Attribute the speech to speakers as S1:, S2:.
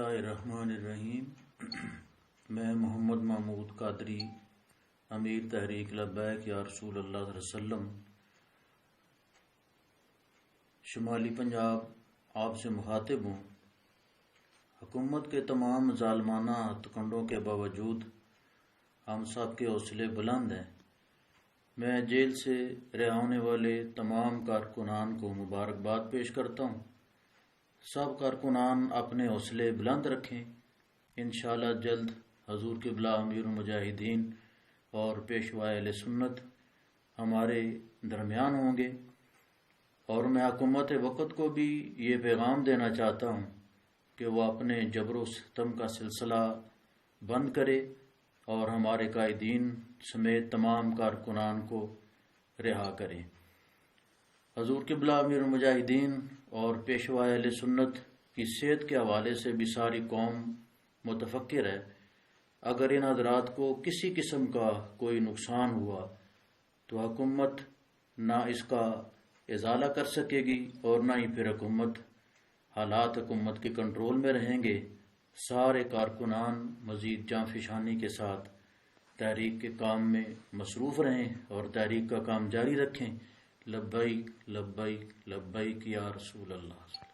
S1: اللہ الرحمن الرحیم۔ میں محمد محمود قادری، امیر تحریک لبیک یا رسول اللہ صلی اللہ علیہ وسلم، شمالی پنجاب آپ سے مخاطب ہوں۔ حکومت کے تمام ظالمانہ ہتھکنڈوں کے باوجود ہم سب کے حوصلے بلند ہیں۔ میں جیل سے رہا ہونے والے تمام کارکنان کو مبارکباد پیش کرتا ہوں۔ سب کارکنان اپنے حوصلے بلند رکھیں، انشاءاللہ جلد حضور قبلہ امیر المجاہدین اور پیشوا اہل سنت ہمارے درمیان ہوں گے۔ اور میں حکومت وقت کو بھی یہ پیغام دینا چاہتا ہوں کہ وہ اپنے جبر و ستم کا سلسلہ بند کرے اور ہمارے قائدین سمیت تمام کارکنان کو رہا کریں۔ حضور قبلہ امیر المجاہدین اور پیشوا اہل سنت کی صحت کے حوالے سے بھی ساری قوم متفکر ہے۔ اگر ان حضرات کو کسی قسم کا کوئی نقصان ہوا تو حکومت نہ اس کا ازالہ کر سکے گی اور نہ ہی پھر حالات حکومت کے کنٹرول میں رہیں گے۔ سارے کارکنان مزید جاں فشانی کے ساتھ تحریک کے کام میں مصروف رہیں اور تحریک کا کام جاری رکھیں۔ لبیک لبیک لبیک یا رسول اللہ۔